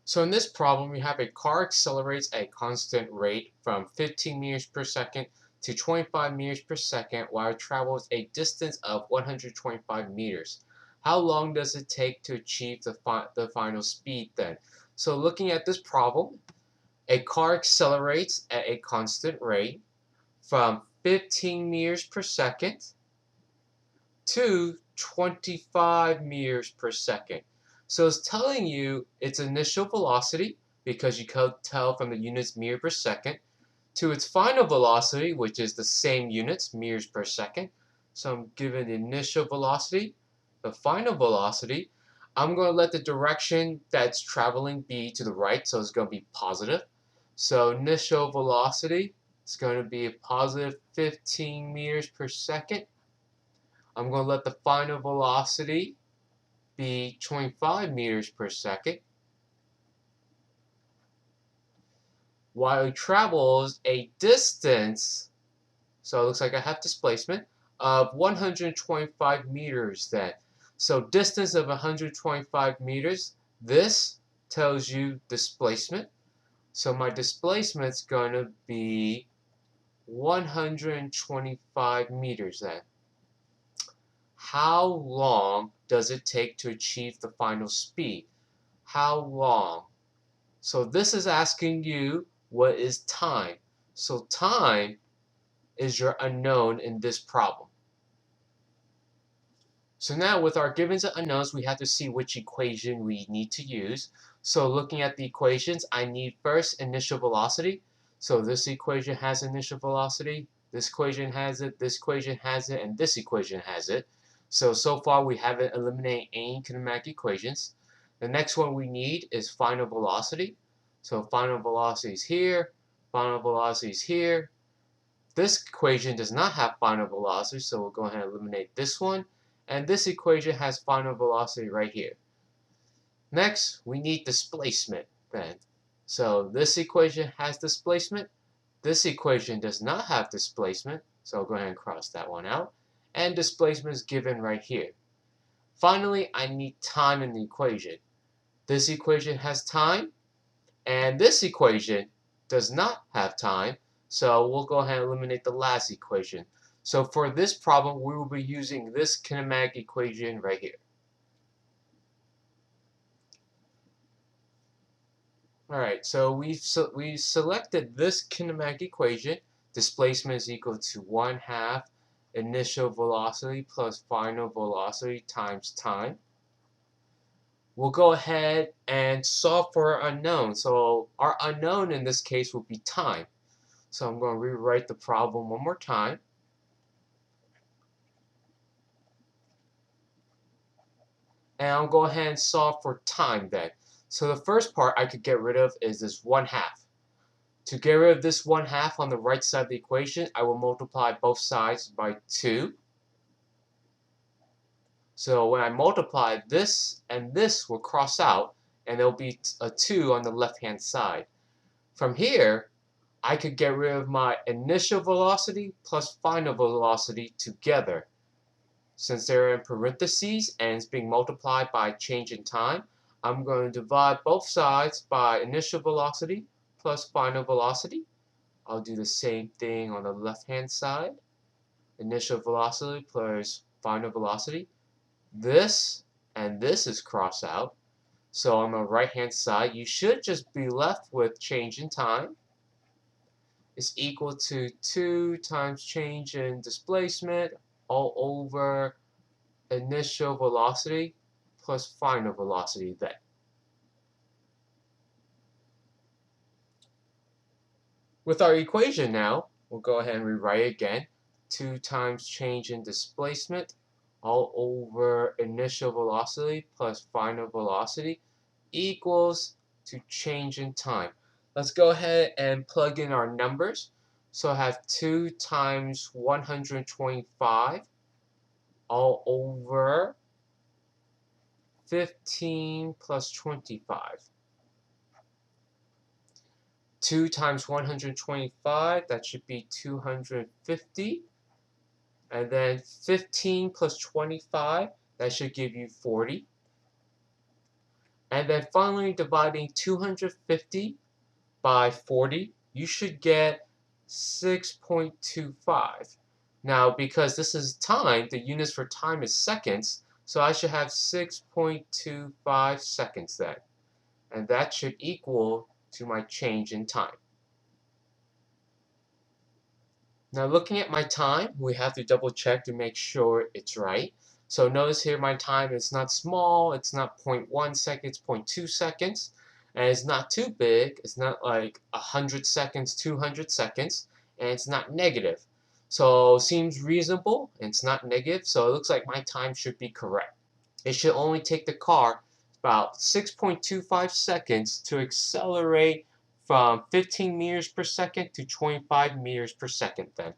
So in this problem, we have a car accelerates at a constant rate from 15 meters per second to 25 meters per second while it travels a distance of 125 meters. How long does it take to achieve the final speed then? So looking at this problem, a car accelerates at a constant rate from 15 meters per second to 25 meters per second. So it's telling you its initial velocity, because you can tell from the units meter per second, to its final velocity, which is the same units, meters per second. So I'm given the initial velocity, the final velocity. I'm going to let the direction that's traveling be to the right, so it's going to be positive. So initial velocity is going to be a positive 15 meters per second. I'm going to let the final velocity be 25 meters per second while it travels a distance, so it looks like I have displacement, of 125 meters then. So distance of 125 meters, this tells you displacement. So my displacement is going to be 125 meters then. How long does it take to achieve the final speed? How long? So this is asking you what is time. So time is your unknown in this problem. So now with our givens and unknowns, we have to see which equation we need to use. So looking at the equations, I need first initial velocity. So this equation has initial velocity, this equation has it, this equation has it, and this equation has it. So far we haven't eliminated any kinematic equations. The next one we need is final velocity. So final velocity is here, final velocity is here. This equation does not have final velocity, so we'll go ahead and eliminate this one. And this equation has final velocity right here. Next, we need displacement then. So this equation has displacement. This equation does not have displacement, so I'll go ahead and cross that one out. And displacement is given right here. Finally, I need time in the equation. This equation has time, and this equation does not have time, so we'll go ahead and eliminate the last equation. So for this problem, we will be using this kinematic equation right here. Alright, so we selected this kinematic equation. Displacement is equal to 1/2 initial velocity plus final velocity times time. We'll go ahead and solve for our unknown. So our unknown in this case will be time. So I'm going to rewrite the problem one more time. And I'll go ahead and solve for time then. So the first part I could get rid of is this 1/2. To get rid of this 1/2 on the right side of the equation, I will multiply both sides by 2. So when I multiply, this and this will cross out, and there will be a 2 on the left-hand side. From here, I could get rid of my initial velocity plus final velocity together. Since they're in parentheses and it's being multiplied by change in time, I'm going to divide both sides by initial velocity plus final velocity. I'll do the same thing on the left-hand side. Initial velocity plus final velocity. This and this is crossed out. So on the right-hand side, you should just be left with change in time is equal to 2 times change in displacement all over initial velocity plus final velocity then. With our equation now, we'll go ahead and rewrite it again. 2 times change in displacement all over initial velocity plus final velocity equals to change in time. Let's go ahead and plug in our numbers. So I have 2 times 125 all over 15 plus 25. 2 times 125, that should be 250. And then 15 plus 25, that should give you 40. And then finally dividing 250 by 40, you should get 6.25. Now, because this is time, the units for time is seconds, so I should have 6.25 seconds then. And that should equal to my change in time. Now looking at my time, we have to double check to make sure it's right. So notice here my time is not small, it's not 0.1 seconds, 0.2 seconds, and it's not too big, it's not like 100 seconds, 200 seconds, and it's not negative. So seems reasonable, and it's not negative, so it looks like my time should be correct. It should only take the car about 6.25 seconds to accelerate from 15 meters per second to 25 meters per second then.